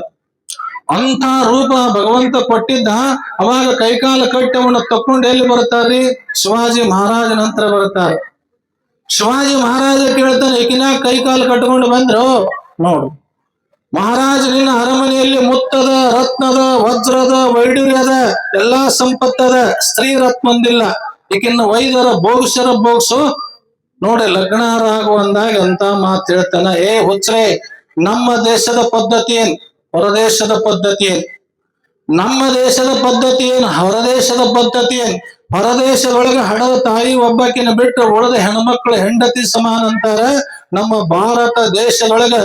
ಅಂತ ರೂಪ ಭಗವಂತ ಕೊಟ್ಟಿದ್ದ. ಅವಾಗ ಕೈಕಾಲ ಕಟ್ಟಿ ಅವನ್ನ ತಕೊಂಡು ಎಲ್ಲಿ ಬರ್ತಾರ್ರಿ, ಶಿವಾಜಿ ಮಹಾರಾಜ ನಂತರ ಬರ್ತಾರೆ. ಶಿವಾಜಿ ಮಹಾರಾಜ ಕೇಳ್ತಾನೆ, ಈಗಿನಾಗ ಕೈಕಾಲು ಕಟ್ಕೊಂಡು ಬಂದ್ರು. ನೋಡು ಮಹಾರಾಜ, ನಿನ್ನ ಅರಮನೆಯಲ್ಲಿ ಮುತ್ತದ, ರತ್ನದ, ವಜ್ರದ, ವೈಡೂರ್ಯದ ಎಲ್ಲಾ ಸಂಪತ್ತದ, ಸ್ತ್ರೀ ರತ್ನಂದಿಲ್ಲ. ಈಗಿನ ವೈದ್ಯರ ಬೋಗಸರ ಬೋಗ್ಸು. ನೋಡಿ ಲಗ್ನಾರ ಆಗುವಂದಾಗ ಅಂತ ಮಾತು ಹೇಳ್ತಾನ, ಹುಚ್ಚ್ರೆ, ನಮ್ಮ ದೇಶದ ಪದ್ಧತಿ ಏನ್, ಹೊರದೇಶದ ಪದ್ಧತಿ ಏನ್? ನಮ್ಮ ದೇಶದ ಪದ್ಧತಿ ಏನ್, ಹೊರದೇಶದ ಪದ್ಧತಿ ಏನ್? ಹೊರದೇಶದೊಳಗೆ ಹಡದ ತಾಯಿ ಒಬ್ಬಾಕಿನ ಬಿಟ್ಟು ಉಳಿದ ಹೆಣ್ಮಕ್ಳು ಹೆಂಡತಿ ಸಮಾನ ಅಂತಾರ. ನಮ್ಮ ಭಾರತ ದೇಶದೊಳಗ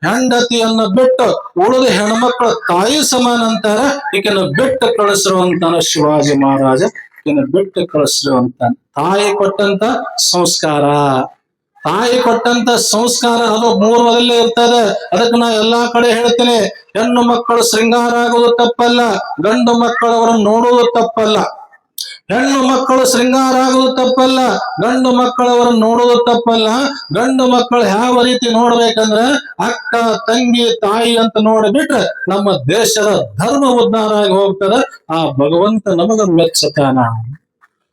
ಹೆಂಡತಿಯನ್ನ ಬಿಟ್ಟು ಉಳಿದ ಹೆಣ್ಮಕ್ಳ ತಾಯಿ ಸಮಾನ ಅಂತಾರ. ಈಗಿನ ಬಿಟ್ಟು ಕಳಿಸಿರುವಂತಾನ ಶಿವಾಜಿ ಮಹಾರಾಜ. ಈಗಿನ ಬಿಟ್ಟು ಕಳಿಸಿರುವಂತಾನ. ತಾಯಿ ಕೊಟ್ಟಂತ ಸಂಸ್ಕಾರ, ತಾಯಿ ಕೊಟ್ಟಂತ ಸಂಸ್ಕಾರ ಅದು ಮೂರದಲ್ಲೇ ಇರ್ತದೆ. ಅದಕ್ಕೆ ನಾ ಎಲ್ಲಾ ಕಡೆ ಹೇಳ್ತೇನೆ, ಹೆಣ್ಣು ಮಕ್ಕಳು ಶೃಂಗಾರ ಆಗುವುದು ತಪ್ಪಲ್ಲ, ಗಂಡು ಮಕ್ಕಳು ಅವರನ್ನು ನೋಡುವುದು ತಪ್ಪಲ್ಲ. ಹೆಣ್ಣು ಮಕ್ಕಳು ಶೃಂಗಾರ ಆಗುವುದು ತಪ್ಪಲ್ಲ, ಗಂಡು ಮಕ್ಕಳವರನ್ನು ನೋಡುವುದು ತಪ್ಪಲ್ಲ. ಗಂಡು ಮಕ್ಕಳು ಯಾವ ರೀತಿ ನೋಡ್ಬೇಕಂದ್ರೆ ಅಕ್ಕ, ತಂಗಿ, ತಾಯಿ ಅಂತ ನೋಡ್ಬಿಟ್ರೆ ನಮ್ಮ ದೇಶದ ಧರ್ಮ ಉದ್ಧಾರ ಆಗಿ ಹೋಗ್ತದೆ. ಆ ಭಗವಂತ ನಮಗ ಮೆಚ್ಚತಾನ.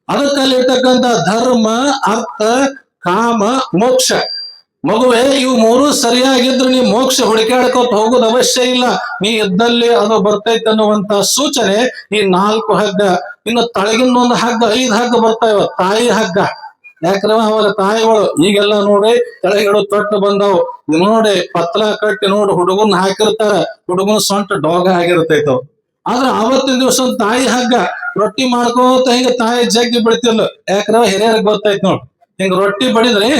ಅದಕ್ಕಲ್ಲಿರ್ತಕ್ಕಂಥ ಧರ್ಮ, ಅರ್ಥ, ಕಾಮ, ಮೋಕ್ಷ. ಮಗುವೆ, ಇವು ಮೂರು ಸರಿಯಾಗಿದ್ರು ನೀ ಮೋಕ್ಷ ಹುಡುಕಾಡ್ಕೋತ ಹೋಗೋದು ಅವಶ್ಯ ಇಲ್ಲ. ನೀ ಇದ್ದಲ್ಲಿ ಅದು ಬರ್ತೈತೆ ಅನ್ನುವಂತ ಸೂಚನೆ ಈ 4 ಹಗ್ಗ. ಇನ್ನು ತಳಗಿನೊಂದು ಹಗ್ಗ, 5 ಹಗ್ಗ ಬರ್ತಾವ, ತಾಯಿ ಹಗ್ಗ. ಯಾಕ್ರೆ ಅವಾಗ ತಾಯಿಗಳು ಈಗೆಲ್ಲ ನೋಡಿ ತಳಗಿಡು ತೊಟ್ಟು ಬಂದವು. ನೋಡಿ ಪತ್ಲ ಕಟ್ಟಿ ನೋಡಿ ಹುಡುಗನ್ ಹಾಕಿರ್ತಾರ, ಹುಡುಗನ ಸೊಂಟ ಡೋಗ ಆಗಿರ್ತೈತವ್. ಆದ್ರೆ ಆವತ್ತಿನ ದಿವಸ ಒಂದು ತಾಯಿ ಹಗ್ಗ. ರೊಟ್ಟಿ ಮಾಡ್ಕೋತ ಹಿಂಗ ತಾಯಿ ಜಗ್ಗಿ ಬಿಡ್ತಿಲ್ಲ. ಯಾಕ್ರ ಹಿರಿಯರಿಗೆ ಗೊತ್ತೈತ್ ನೋಡ್, ಹಿಂಗ ರೊಟ್ಟಿ ಬಡಿದ್ರಿ,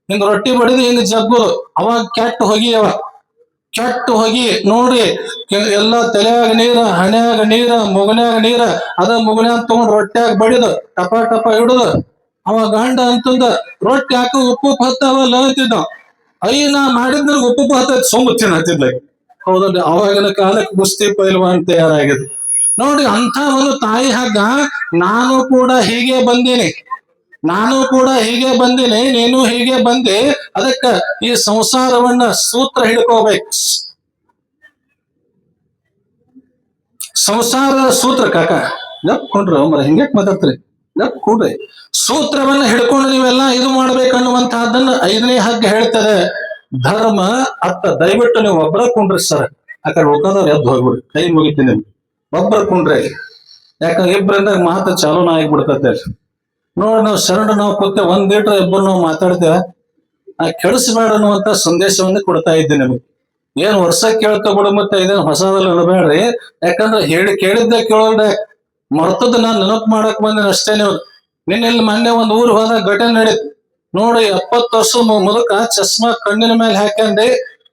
ಹಿಂಗ ರೊಟ್ಟಿ ಬಡಿದ್ರಿ ಹಿಂಗ ಜಗ್ಗುದು. ಅವಾಗ ಕೆಟ್ಟ ಹೊಗಿಯವ, ಕೆಟ್ಟ ಹೊಗಿ ನೋಡಿ ಎಲ್ಲಾ ತಲೆಯಾಗ ನೀರ, ಹಣ್ಯಾಗ ನೀರ, ಮುಗನ್ಯಾಗ ನೀರ. ಅದ ಮುಗನ್ಯಾಗ ತಗೊಂಡ್ ರೊಟ್ಟ್ಯಾಗ ಬಡಿದು ಟಪ ಟಪ ಹಿಡುದು. ಅವ ಗಂಡ ಅಂತಂದ ರೊಟ್ಟಿ ಹಾಕ ಉಪ್ಪು ಹತ್ತವಲ್ಲ ಅಂತಿದ್ದ. ನಾ ಮಾಡಿದ್ರ ಉಪ್ಪು ಹತ್ತೈತಿ, ಸೊಂಬು ತಿನ್ನತ್ತಿದ್ಲ. ಹೌದಲ್ರಿ, ಅವಾಗಿನ ಕಾಲಕ್ಕೆ ಕುಸ್ತಿ ಪೈಲ್ವಾನ್ ತಯಾರಾಗಿದೆ ನೋಡಿ. ಅಂತ ಒಂದು ತಾಯಿ ಹಗ್ಗ. ನಾನು ಕೂಡ ಹೀಗೆ ಬಂದೀನಿ, ನಾನು ಕೂಡ ಹೀಗೆ ಬಂದೀನಿ, ನೀನು ಹೀಗೆ ಬಂದೆ. ಅದಕ್ಕ ಈ ಸಂಸಾರವನ್ನ ಸೂತ್ರ ಹಿಡ್ಕೋಬೇಕು. ಸಂಸಾರದ ಸೂತ್ರ ಕಾಕ ಗಪ್ ಕೊಂಡ್ರಿ ಮರ, ಹಿಂಗೆ ಮಾತಾಡ್ತೀರಿ, ಗಪ್ ಕೂಡ್ರಿ. ಸೂತ್ರವನ್ನ ಹಿಡ್ಕೊಂಡು ನೀವೆಲ್ಲ ಇದು ಮಾಡ್ಬೇಕನ್ನುವಂತಹದ್ದನ್ನ 5ನೇ ಹಗ್ಗ ಹೇಳ್ತದೆ. ಧರ್ಮ, ಅರ್ಥ. ದಯವಿಟ್ಟು ನೀವು ಒಬ್ಬರ ಕುಂಡ್ರಿ ಸರ್, ಆ ಕಡೆ ಹೋಗೋದವ್ರು ಎದ್ದು ಹೋಗ್ಬಿಡ್ರಿ, ಕೈ ಮುಗಿತೀನಿ. ಒಬ್ಬರ ಕುಂಡ್ರಿ, ಯಾಕಂದ್ರೆ ಇಬ್ಬರಿಂದ ಮಾತು ಚಾಲೂನ ಆಗಿಬಿಡ್ತೈತೆ. ನೋಡಿ, ನಾವು ಶರಣ ನಾವು ಕೂತೆ ಒಂದ್ ಲೀಟರ್ ಇಬ್ಬರು ನಾವು ಮಾತಾಡ್ತೇವೆ, ಕೆಡಿಸ್ಬೇಡ ಅನ್ನುವಂತ ಸಂದೇಶವನ್ನೇ ಕೊಡ್ತಾ ಇದ್ದೀನಿ ನಿಮಗೆ. ಏನ್ ವರ್ಷ ಕೇಳ್ಕೊಬಿಡು, ಮತ್ತೆ ಇದೇನು ಹೊಸದಲ್ಲ ಇಡಬೇಡ್ರಿ. ಯಾಕಂದ್ರೆ ಕೇಳಿದ್ದೆ ಕೇಳೋಲ್ರೆ, ಮರ್ತದ ನಾನ್ ನೆನಪು ಮಾಡಕ್ ಬಂದಿನ ಅಷ್ಟೇ. ನೀವು ನಿನ್ನೆಲ್ಲಿ ಮೊನ್ನೆ ಒಂದ್ ಊರು ಹೋದಾಗ ಘಟನೆ ನಡೀತು ನೋಡಿ. 70 ವರ್ಷ ಮುದುಕ ಚಸ್ಮಾ ಕಣ್ಣಿನ ಮೇಲೆ ಹಾಕಂಡೆ.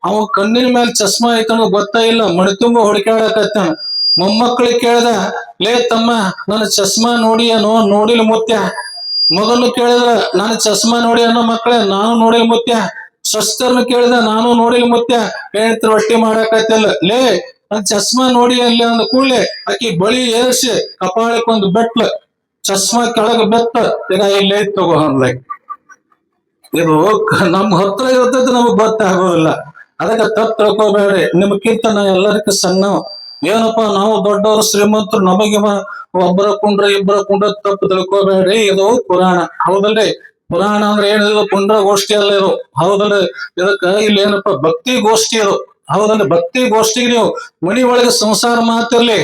ಅವ ಕಣ್ಣಿನ ಮೇಲೆ ಚಸ್ಮಾ ಐತನೋ ಗೊತ್ತಾ ಇಲ್ಲ, ಮಣಿ ತುಂಬ ಹುಡುಕಾಡಕತ್ತಾನ. ಮೊಮ್ಮಕ್ಕಳಿಗೆ ಕೇಳ್ದ, ಲೇ ತಮ್ಮ, ನನ್ನ ಚಸ್ಮಾ ನೋಡಿ ಏನೋ? ನೋಡಿಲ್ ಮುತ್ಯ. ಮಗನು ಕೇಳಿದ್ರ, ನಾನು ಚಸ್ಮಾ ನೋಡಿ ಅನ್ನೋ ಮಕ್ಕಳೇ, ನಾನು ನೋಡಿಲ್ ಮುತ್ಯ. ಸ್ವಸ್ಥರನ್ನ ಕೇಳಿದ, ನಾನು ನೋಡಿಲ್ಲ ಮುತ್ಯ, ಹೇಳ್ತಿ ರೊಟ್ಟಿ ಮಾಡಾಕತ್ತಿಲ್ಲ. ಲೇ ನನ್ ಚಸ್ಮಾ ನೋಡಿ ಅಲ್ಲಿ ಅಂದ ಕೂಡ್ಲೆ ಆಕಿ ಬಳಿ ಏರ್ಸಿ ಕಪಾಳಕ್ಕೊಂದು ಬೆಟ್ಲ, ಚಸ್ಮಾ ಕೆಳಗ ಬೆತ್ತ, ಈಗ ಇಲ್ಲೇ ತಗೋ ಅನ್ಲೈಕ್. ಇದು ನಮ್ಮ ಹತ್ರ ಇರ್ತೈತಿ, ನಮಗ್ ಗೊತ್ತಾಗೋದಿಲ್ಲ. ಅದಕ್ಕೆ ತಪ್ಪು ತಿಳ್ಕೊಬೇಡ್ರಿ. ನಿಮ್ಗಿಂತ ನಾ ಎಲ್ಲರಿಗೂ ಸಣ್ಣ. ಏನಪ್ಪಾ ನಾವು ದೊಡ್ಡವರು ಶ್ರೀಮಂತರು, ನಮಗೆ ಒಬ್ಬರ ಕುಂಡ್ರ ಇಬ್ಬರ ಕುಂಡ್ರ ತಪ್ಪು ತಿಳ್ಕೊಬೇಡ್ರಿ. ಇದು ಪುರಾಣ, ಹೌದಲ್ರಿ? ಪುರಾಣ ಅಂದ್ರೆ ಏನಿದು ಕುಂಡ್ರ ಗೋಷ್ಠಿ ಅಲ್ಲ ಇದು, ಹೌದಲ್ರಿ? ಇದಕ್ಕ ಇಲ್ಲಿ ಏನಪ್ಪಾ ಭಕ್ತಿ ಗೋಷ್ಠಿ ಇದು, ಹೌದಲ್ರಿ? ಭಕ್ತಿ ಗೋಷ್ಠಿಗೆ ನೀವು ಮನಿ ಒಳಗೆ ಸಂಸಾರ ಮಾತಿರ್ಲಿ,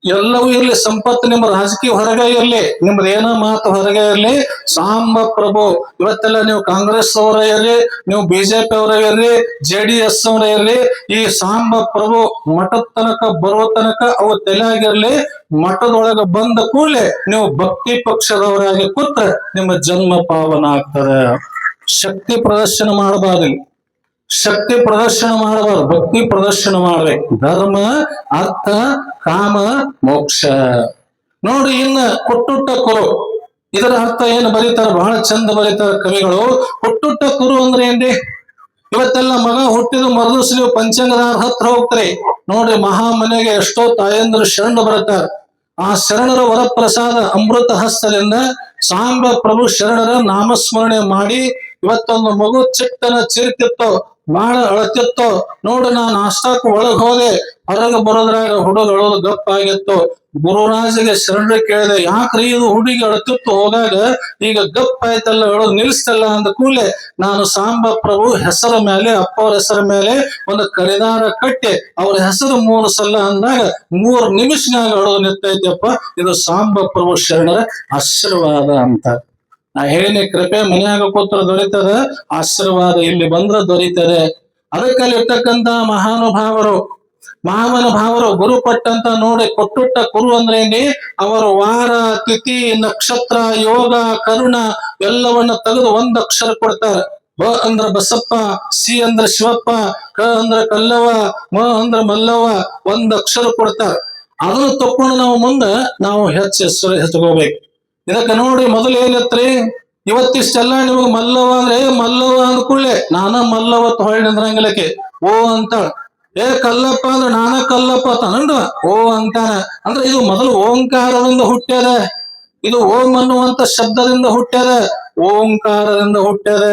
ಎಲ್ಲವೂ ಇರ್ಲಿ, ಸಂಪತ್ತು ನಿಮ್ಮ ರಾಜಕೀಯ ಹೊರಗೆ ಇರ್ಲಿ, ನಿಮ್ದು ಏನೋ ಮಾತು ಹೊರಗೆ ಇರ್ಲಿ, ಸಾಂಬ ಪ್ರಭು. ಇವತ್ತೆಲ್ಲ ನೀವು ಕಾಂಗ್ರೆಸ್ ಅವರ ಇರ್ಲಿ, ನೀವು ಬಿಜೆಪಿ ಅವರ ಇರ್ಲಿ, JDS ಅವರ ಇರ್ಲಿ, ಈ ಸಾಂಬ ಪ್ರಭು ಮಠದ ತನಕ ಬರುವ ತನಕ ಅವು ತಲೆಯಾಗಿರ್ಲಿ. ಮಠದೊಳಗೆ ಬಂದ ಕೂಡಲೇ ನೀವು ಭಕ್ತಿ ಪಕ್ಷದವರಾಗಿ ಕೂತ್ರೆ ನಿಮ್ಮ ಜನ್ಮ ಪಾವನ ಆಗ್ತದೆ. ಶಕ್ತಿ ಪ್ರದರ್ಶನ ಮಾಡಬಾರ್ದು, ಶಕ್ತಿ ಪ್ರದರ್ಶನ ಮಾಡಬಾರ್ದು, ಭಕ್ತಿ ಪ್ರದರ್ಶನ ಮಾಡ್ಬೇಕು. ಧರ್ಮ, ಅರ್ಥ, ಕಾಮ, ಮೋಕ್ಷ. ನೋಡಿ ಇನ್ನ ಹುಟ್ಟುಟ್ಟ ಕುರು, ಇದರ ಅರ್ಥ ಏನು ಬರೀತಾರ, ಬಹಳ ಚಂದ ಬರೀತಾರ ಕವಿಗಳು. ಹುಟ್ಟುಟ್ಟ ಕುರು ಅಂದ್ರೆ ಏನ್ರಿ? ಇವತ್ತೆಲ್ಲ ಮಗ ಹುಟ್ಟಿದ ಮರದಿವ್ಸ ನೀವು ಪಂಚಾಂಗದಾರ ಹತ್ರ ಹೋಗ್ತಾರೆ ನೋಡ್ರಿ, ಮಹಾ ಮನೆಗೆ ಎಷ್ಟೋ ತಾಯಂದ್ರು ಶರಣ ಬರ್ತಾರ. ಆ ಶರಣರ ವರಪ್ರಸಾದ ಅಮೃತ ಹಸ್ತದಿಂದ ಸಾಂಬ ಪ್ರಭು ಶರಣರ ನಾಮಸ್ಮರಣೆ ಮಾಡಿ, ಇವತ್ತೊಂದು ಮಗು ಚಿಟ್ಟನ ಚಿರ್ತಿತ್ತೋ, ಬಾಳ ಅಳತಿತ್ತೋ, ನೋಡು ನಾ ನಾಷ್ಟಾಕ್ ಒಳಗ್ ಹೋದೆ, ಹೊರಗೆ ಬರೋದ್ರಾಗ ಹುಡುಗ ಅಳೋದು ಗಪ್ಪ ಆಗಿತ್ತು. ಗುರುರಾಜಿಗೆ ಶರಣರು ಕೇಳಿದೆ, ಯಾಕ್ರಿ ಇದು ಹುಡುಗಿ ಅಳತಿತ್ತು ಹೋದಾಗ ಈಗ ಗಪ್ಪ ಆಯ್ತಲ್ಲ, ಅಳೋದು ನಿಲ್ಲಿಸ್ತಲ್ಲ ಅಂದ ಕೂಡಲೇ ನಾನು ಸಾಂಬ ಪ್ರಭು ಹೆಸರ ಮೇಲೆ, ಅಪ್ಪ ಅವ್ರ ಹೆಸರ ಮೇಲೆ ಒಂದು ಕರಿದಾರ ಕಟ್ಟಿ ಅವ್ರ ಹೆಸರು 3 ಸಲ ಅಂದಾಗ 3 ನಿಮಿಷನಾಗ ಅಳೋದು ನಿಂತೈತಿಯಪ್ಪ. ಇದು ಸಾಂಬ ಪ್ರಭು ಶರಣರ ಆಶೀರ್ವಾದ ಅಂತ. ನಾ ಹೇಳಿನಿ, ಕೃಪೆ ಮನೆಯಾಗ ಕೂತ್ರ ದೊರೀತದ, ಆಶೀರ್ವಾದ ಇಲ್ಲಿ ಬಂದ್ರ ದೊರೀತದೆ. ಅದಕ್ಕಲ್ಲಿ ಇರ್ತಕ್ಕಂತ ಮಹಾನುಭಾವರು ಗುರು ಕೊಟ್ಟಂತ ನೋಡಿ, ಕೊಟ್ಟುಟ್ಟ ಕುರು ಅಂದ್ರೆ ಏನಿ? ಅವರ ವಾರ, ತಿಥಿ, ನಕ್ಷತ್ರ, ಯೋಗ, ಕರುಣ ಎಲ್ಲವನ್ನ ತೆಗೆದು 1 ಅಕ್ಷರ ಕೊಡ್ತಾರೆ. ಬ ಅಂದ್ರ ಬಸಪ್ಪ, ಸಿ ಅಂದ್ರ ಶಿವಪ್ಪ, ಕ ಅಂದ್ರ ಕಲ್ಲವ, ಮ ಅಂದ್ರ ಮಲ್ಲವ, 1 ಅಕ್ಷರ ಕೊಡ್ತಾರ. ಅದನ್ನ ತಕೊಂಡು ನಾವು ಮುಂದೆ ನಾವು ಹೆಸರು ಹೆಚ್ಕೋಬೇಕು. ಇದಕ್ಕೆ ನೋಡಿ ಮೊದಲು ಏನತ್ರಿ, ಇವತ್ತಿಷ್ಟೆಲ್ಲ ನಿಮಗ್ ಮಲ್ಲವ ಅಂದ್ರೆ ಮಲ್ಲವ ಅಂದ್ಕೂಡ್ಲೆ ನಾನ ಮಲ್ಲವ ಹೊಳ್ಳಿ ನಿಂದ್ರಂಗಿಲ್ಲಕ್ಕೆ ಓ ಅಂತಾಳ. ಕಲ್ಲಪ್ಪ ಅಂದ್ರೆ ನಾನ ಕಲ್ಲಪ್ಪ ತನಂಡ ಓ ಅಂತಾನ. ಅಂದ್ರೆ ಇದು ಮೊದಲು ಓಂಕಾರದಿಂದ ಹುಟ್ಟ್ಯದ, ಇದು ಓಂ ಅನ್ನುವಂತ ಶಬ್ದದಿಂದ ಹುಟ್ಟ್ಯದ, ಓಂಕಾರದಿಂದ ಹುಟ್ಟ್ಯದ.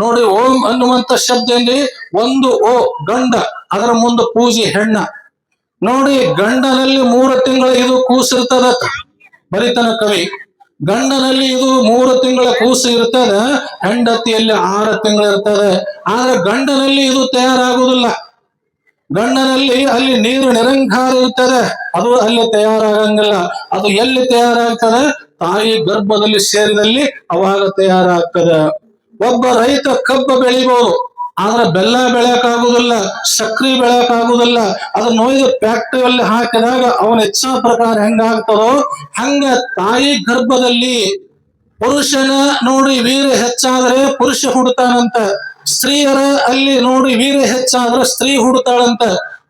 ನೋಡಿ, ಓಂ ಅನ್ನುವಂತ ಶಬ್ದ ಏನ್ರಿ? 1 ಓ ಗಂಡ, ಅದರ ಮುಂದೆ ಪೂಜೆ ಹೆಣ್ಣ. ನೋಡಿ, ಗಂಡನಲ್ಲಿ 3 ತಿಂಗಳ ಇದು ಕೂಸಿರ್ತದ ಬರಿತನ ಕವಿ. ಗಂಡನಲ್ಲಿ ಇದು 3 ತಿಂಗಳ ಕೂಸು ಇರ್ತದ, ಹೆಂಡತಿಯಲ್ಲಿ 6 ತಿಂಗಳು ಇರ್ತದೆ. ಆದ್ರೆ ಗಂಡನಲ್ಲಿ ಇದು ತಯಾರಾಗುವುದಿಲ್ಲ. ಗಂಡನಲ್ಲಿ ಅಲ್ಲಿ ನೀರು ನಿರಂಕಾರ ಇರ್ತದೆ, ಅದು ಅಲ್ಲಿ ತಯಾರಾಗಂಗಿಲ್ಲ. ಅದು ಎಲ್ಲಿ ತಯಾರಾಗ್ತದೆ? ತಾಯಿ ಗರ್ಭದಲ್ಲಿ ಸೇರಿದಲ್ಲಿ ಅವಾಗ ತಯಾರಾಗ್ತದೆ. ಒಬ್ಬ ರೈತ ಕಬ್ಬು ಬೆಳಿಬಹುದು, ಆದ್ರೆ ಬೆಲ್ಲ ಬೆಳೆಯಕ್ಕಾಗುದಿಲ್ಲ, ಸಕ್ರಿ ಬೆಳೆಯಕ್ಕಾಗುದಿಲ್ಲ. ಅದನ್ನ ಒಯ್ದು ಫ್ಯಾಕ್ಟರಿಯಲ್ಲಿ ಹಾಕಿದಾಗ ಅವನ ಇಚ್ಛಾ ಪ್ರಕಾರ ಹೆಂಗಾಗ್ತದೋ ಹಂಗ ತಾಯಿ ಗರ್ಭದಲ್ಲಿ ಪುರುಷನ ನೋಡಿ ವೀರ ಹೆಚ್ಚಾದ್ರೆ ಪುರುಷ ಹುಡ್ತಾನಂತ, ಸ್ತ್ರೀಯರ ಅಲ್ಲಿ ನೋಡಿ ವೀರ ಹೆಚ್ಚಾದ್ರೆ ಸ್ತ್ರೀ ಹುಡ್ತಾಳಂತ.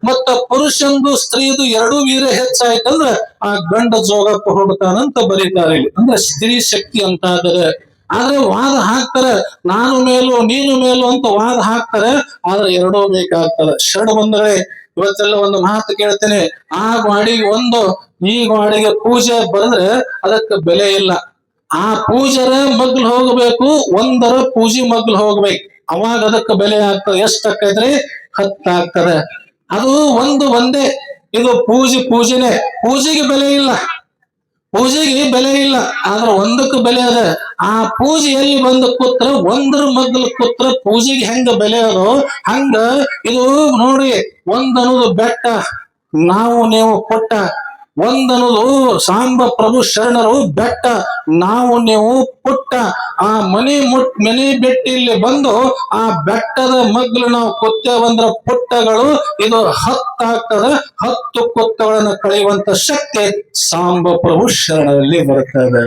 ಮತ್ತ ಪುರುಷಂದು ಸ್ತ್ರೀದು 2 ವೀರ ಹೆಚ್ಚಾಯ್ತಂದ್ರ ಆ ಗಂಡ ಜೋಗಪ್ಪ ಹುಡ್ತಾನಂತ ಬರೀತಾರೆ. ಅಂದ್ರೆ ಸ್ತ್ರೀ ಶಕ್ತಿ ಅಂತ ಆದರೆ. ಆದ್ರೆ ವಾದ ಹಾಕ್ತಾರೆ, ನಾನು ಮೇಲು ನೀನು ಮೇಲು ಅಂತ ವಾದ ಹಾಕ್ತಾರೆ. ಆದ್ರೆ 2 ಬೇಕಾಗ್ತದೆ. ಶರಣ ಬಂದರೆ ಇವತ್ತೆಲ್ಲ ಒಂದು ಮಾತು ಕೇಳ್ತೇನೆ, ಆ ಗಾಡಿಗೆ 1, ಈ ಗಾಡಿಗೆ ಪೂಜೆ ಬರೆದ್ರೆ ಅದಕ್ಕೆ ಬೆಲೆ ಇಲ್ಲ. ಆ ಪೂಜರ ಮಗ್ಲು ಹೋಗ್ಬೇಕು, 1ರ ಪೂಜೆ ಮಗ್ಲು ಹೋಗ್ಬೇಕು, ಅವಾಗ ಅದಕ್ಕೆ ಬೆಲೆ ಆಗ್ತದೆ. ಎಷ್ಟಾಕೈತ್ರಿ? 10 ಆಗ್ತದೆ. ಅದು ಒಂದೇ. ಇದು ಪೂಜೆನೆ. ಪೂಜೆಗೆ ಬೆಲೆ ಇಲ್ಲ, ಪೂಜೆಗೆ ಬೆಲೆ ಇಲ್ಲ, ಆದ್ರೆ 1ಕ್ಕೆ ಬೆಲೆ ಅದ. ಆ ಪೂಜೆ ಎಲ್ಲಿ ಬಂದು ಕೂತ್ರ 1ರ ಮಗ್ಲು ಕೂತ್ರ ಪೂಜೆಗೆ ಹೆಂಗ ಬೆಲೆ ಅದೋ ಹಂಗ ಇದು ನೋಡಿ. 1 ಅನ್ನೋದು ಬೆಟ್ಟ, ನಾವು ನೀವು ಕೊಟ್ಟ. 1 ಅನ್ನೋದು ಸಾಂಬ ಪ್ರಭು ಶರಣರು ಬೆಟ್ಟ, ನಾವು ನೀವು ಪುಟ್ಟ. ಆ ಮನೆ ಬೆಟ್ಟಿಲ್ಲಿ ಬಂದು ಆ ಬೆಟ್ಟದ ಮಗ್ಲು ನಾವು ಕೊತ್ತೇವಂದ್ರ ಪುಟ್ಟಗಳು ಇದು 10 ಆಗ್ತದೆ. 10 ಕೊತ್ತಗಳನ್ನು ಕಳೆಯುವಂತ ಶಕ್ತಿ ಸಾಂಬ ಪ್ರಭು ಶರಣರಲ್ಲಿ ಬರ್ತದೆ.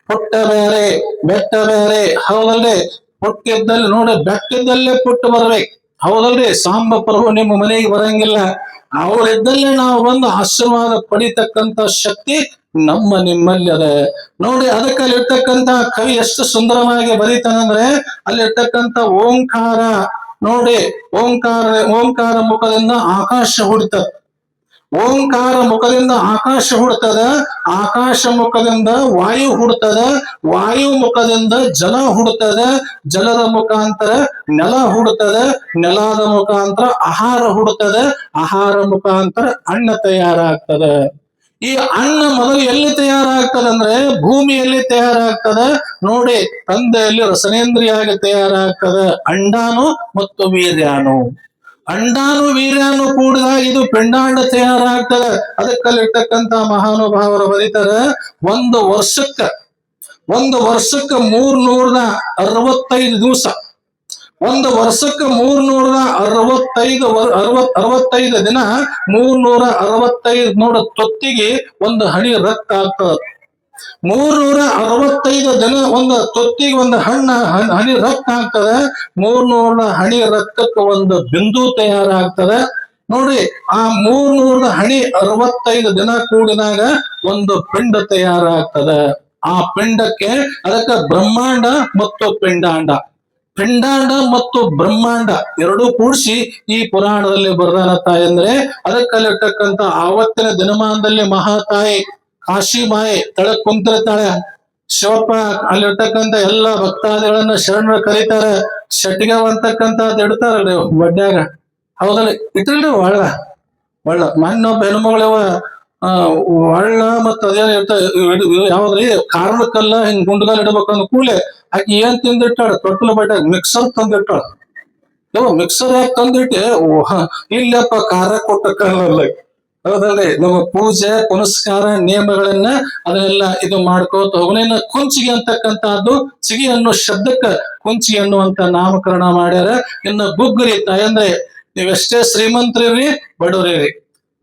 ಪುಟ್ಟ ಬೇರೆ ಬೆಟ್ಟ ಬೇರೆ, ಹೌದಲ್ರಿ? ಪುಟ್ಟಿದ್ದಲ್ಲಿ ನೋಡಿ, ಬೆಟ್ಟದಲ್ಲೇ ಪುಟ್ಟು ಬರ್ಬೇಕು, ಹೌದಲ್ರಿ? ಸಾಂಬ ಪ್ರಭು ನಿಮ್ಮ ಮನೆಗೆ ಬರಂಗಿಲ್ಲ, ಅವರಿದ್ದಲ್ಲೇ ನಾವು ಬಂದು ಆಶೀರ್ವಾದ ಪಡಿತಕ್ಕಂತ ಶಕ್ತಿ ನಿಮ್ಮಲ್ಲಿ ಅದ. ನೋಡಿ, ಅದಕ್ಕೆ ಅಲ್ಲಿರ್ತಕ್ಕಂತ ಕವಿ ಎಷ್ಟು ಸುಂದರವಾಗಿ ಬರೀತಾನಂದ್ರೆ, ಅಲ್ಲಿರ್ತಕ್ಕಂತ ಓಂಕಾರ ನೋಡಿ, ಓಂಕಾರ ಮುಖದಿಂದ ಆಕಾಶ ಹುಡ್ತದ. ಓಂಕಾರ ಮುಖದಿಂದ ಆಕಾಶ ಹುಡ್ತದ, ಆಕಾಶ ಮುಖದಿಂದ ವಾಯು ಹುಡ್ತದ, ವಾಯು ಮುಖದಿಂದ ಜಲ ಹುಡ್ತದ, ಜಲದ ಮುಖಾಂತರ ನೆಲ ಹುಡ್ತದ, ನೆಲದ ಮುಖಾಂತರ ಆಹಾರ ಹುಡ್ತದ, ಆಹಾರ ಮುಖಾಂತರ ಅನ್ನ ತಯಾರಾಗ್ತದ. ಈ ಅನ್ನ ಮೊದಲು ಎಲ್ಲಿ ತಯಾರಾಗ್ತದಂದ್ರೆ ಭೂಮಿಯಲ್ಲಿ ತಯಾರಾಗ್ತದ. ನೋಡಿ, ತಂದೆಯಲ್ಲಿ ರಸನೇಂದ್ರಿಯಾಗಿ ತಯಾರಾಗ್ತದ ಅಂಡಾನು ಮತ್ತು ವೀರ್ಯಾನು. ಅಂಡಾನು ವೀರ್ಯಾನು ಕೂಡಿದಾಗ ಇದು ಪಿಂಡಾಂಡ ತಯಾರಾಗ್ತದೆ. ಅದಕ್ಕಲ್ಲಿರ್ತಕ್ಕಂತ ಮಹಾನುಭಾವರು ಬರೀತಾರ, ಒಂದು ವರ್ಷಕ್ಕ 365 ದಿವಸ, ಒಂದು ವರ್ಷಕ್ಕೆ 365 ದಿನ, 365 ನೋಡ ತೊತ್ತಿಗೆ ಒಂದು ಹನಿ ರಕ್ತ ಆಗ್ತದ. 365 ದಿನ ಒಂದು ತೊತ್ತಿಗೆ ಒಂದು ಹನಿ ರಕ್ತ ಆಗ್ತದೆ. 300 ಹನಿ ರಕ್ತಕ್ಕೆ ಒಂದು ಬಿಂದು ತಯಾರಾಗ್ತದೆ. ನೋಡಿ, ಆ 365 ದಿನ ಕೂಡಿದಾಗ ಒಂದು ಪಿಂಡ ತಯಾರಾಗ್ತದೆ. ಆ ಪಿಂಡಕ್ಕೆ ಅದಕ್ಕೆ ಬ್ರಹ್ಮಾಂಡ ಮತ್ತು ಪಿಂಡಾಂಡ ಮತ್ತು ಬ್ರಹ್ಮಾಂಡ ಎರಡೂ ಕೂಡಿಸಿ ಈ ಪುರಾಣದಲ್ಲಿ ಬರ್ದಾನ ತಾಯಂದ್ರೆ. ಅದಕ್ಕಲ್ಲಿರ್ತಕ್ಕಂಥ ಆವತ್ತಿನ ದಿನಮಾನದಲ್ಲಿ ಮಹಾತಾಯಿ ಕಾಶಿಮಾಯಿ ತೆಳಗ್ ಕುಂತಿರ್ತಾಳೆ. ಶಿವಪ್ಪ ಅಲ್ಲಿರ್ತಕ್ಕಂಥ ಎಲ್ಲಾ ಭಕ್ತಾದಿಗಳನ್ನ ಶರಣರು ಕರೀತಾರೆ. ಶಟಿಗವ್ ಅಂತಕ್ಕಂಥದ್ದು ಇಡ್ತಾರಲ್ರಿ ಬಡ್ಡ್ಯಾಗ, ಹೌದಲ್ಲ, ಇಟ್ಟಿಲ್ರಿ ಒಳ್ಳ ಮಣ್ಣೊಬ್ಬ ಹೆಣ್ಮಗಳವ ಒಳ್ಳ ಮತ್ತ ಅದೇನ ಯಾವ್ದ್ರಿ ಕಾರಣಕ್ಕಲ್ಲ ಹಿಂಗ್ ಗುಂಡ್ಗಾಲ್ ಇಡ್ಬೇಕಂದ್ ಕೂಡಲೇ ಆಕಿ ಏನ್ ತಿಂದಿಟ್ಟಾಳ, ತೊಟ್ಟಲ ಬಡ್ಡ್ಯಾಗ ಮಿಕ್ಸರ್ ತಂದಿಟ್ಟಾಳ. ಮಿಕ್ಸರ್ ಯಾಕೆ ತಂದಿಟ್ಟೆ? ಇಲ್ಲಪ್ಪ, ಖಾರ ಕೊಟ್ಟ ಕಾರಲ್ಲ. ಹೌದಲ್ರಿ, ನಮ್ಮ ಪೂಜೆ ಪುನಸ್ಕಾರ ನಿಯಮಗಳನ್ನ ಅದನ್ನೆಲ್ಲ ಇದು ಮಾಡ್ಕೋತ ಹೋಗೋಣ. ಕುಂಚಿಗೆ ಅಂತಕ್ಕಂಥದ್ದು ಚಿಗಿ ಅನ್ನೋ ಶಬ್ದಕ್ಕ ಕುಂಚಿಗೆ ಅನ್ನುವಂತ ನಾಮಕರಣ ಮಾಡ್ಯಾರ. ಇನ್ನು ಗುಗ್ಗರಿ ತಾಯಂದ್ರೆ, ನೀವೆಷ್ಟೇ ಶ್ರೀಮಂತರಿರಿ ಬಡವರಿರಿ,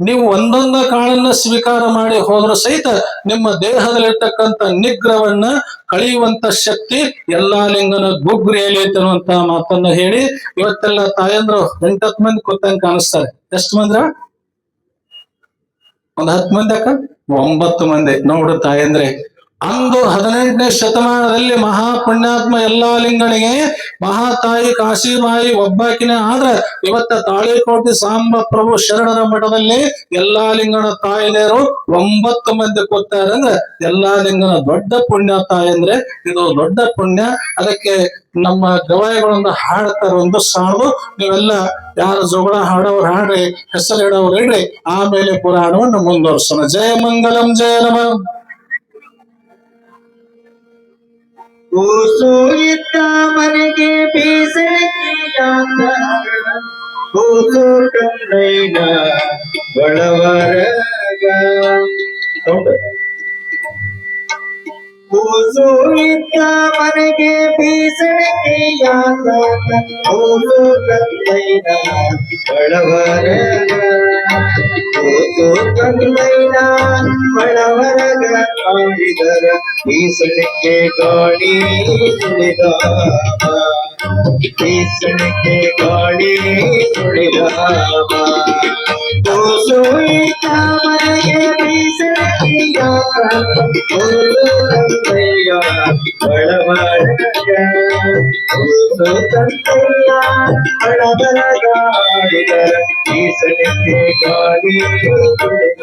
ನೀವು ಒಂದೊಂದ ಕಾಳನ್ನ ಸ್ವೀಕಾರ ಮಾಡಿ ಹೋದ್ರು ಸಹಿತ ನಿಮ್ಮ ದೇಹದಲ್ಲಿರ್ತಕ್ಕಂಥ ನಿಗ್ರಹವನ್ನ ಕಳೆಯುವಂತ ಶಕ್ತಿ ಎಲ್ಲಾ ಲಿಂಗನ ಗುಗ್ರಿಯಲ್ಲಿ ಐತೆ ಮಾತನ್ನ ಹೇಳಿ ಇವತ್ತೆಲ್ಲ ತಾಯಂದ್ರು 8-10 ಮಂದಿ ಕೂತಂಗ ಕಾಣಿಸ್ತಾರೆ. ಎಷ್ಟು ಮಂದ್ರ? ಒಂದ್ 10 ಮಂದಿ ಅಕ್ಕ, 9 ಮಂದಿ. ನೋಡು ತಾಯಂದ್ರೆ, ಅಂದು 18ನೇ ಶತಮಾನದಲ್ಲಿ ಮಹಾಪುಣ್ಯಾತ್ಮ ಎಲ್ಲಾ ಲಿಂಗನಿಗೆ ಮಹಾತಾಯಿ ಕಾಶಿಮಾಯಿ ಒಬ್ಬಾಕಿನೇ ಆದ್ರ ಇವತ್ತ ತಾಳಿಕೋಟಿ ಸಾಂಬ ಪ್ರಭು ಶರಣರ ಮಠದಲ್ಲಿ ಎಲ್ಲಾ ಲಿಂಗನ ತಾಯಿದೇರು 9 ಮಂದಿ ಕೂತಾರೆ. ಅಂದ್ರೆ ಎಲ್ಲಾ ಲಿಂಗನ ದೊಡ್ಡ ಪುಣ್ಯ ತಾಯಂದ್ರೆ, ಇದು ದೊಡ್ಡ ಪುಣ್ಯ. ಅದಕ್ಕೆ ನಮ್ಮ ಗವಾಯಿಗಳೊಂದು ಹಾಡ್ತಾರ, ಒಂದು ಸಾಣು. ನೀವೆಲ್ಲ ಯಾರು ಜೋಗಳ ಹಾಡೋರು ಹಾಡ್ರಿ, ಹೆಸರು ಇಡೋರು ಇಡ್ರಿ, ಆಮೇಲೆ ಪುರಾಣವನ್ನು ಮುಂದುವರ್ಸೋಣ. ಜಯ ಮಂಗಲಂ, ಜಯ ನಮ. ಕೂಸು ಇದ್ದ ಮನೆಗೆ ಬೀಸಣಿಗೆಯಾದ, ಕೂಸು ಕನ್ನೈನ ಒಳವರಗ. ಕೂಸು ಇದ್ದ ಮನೆಗೆ ಬೀಸಣಿಗೆಯಾದ, ಕೂಸು ಕನ್ನೈನ ಒಳವರಗ. ಕೂಸು ಕನ್ನೈನ ಒಳವರಗ ಆಡಿದರ ಈಸಣಿಕೆ ಗಾಳಿ ಸುಳಿದ, ಈಸಣಿಕೆ ಗಾಳಿ ಸುಳಿದ. ಕೂಸು ಇದ್ದ ಮನೆಗೆ ಬೀಸಣಿಗೆಯಾದ, ಕೂಸು ಕನ್ನಯ್ಯ ಒಳವರಗ. ಕೂಸು ಕನ್ನಯ್ಯ ಒಳವರಗ ಆಡಿದರ ಈಸಣಿಕೆ ಗಾಳಿ ಸುಳಿದ.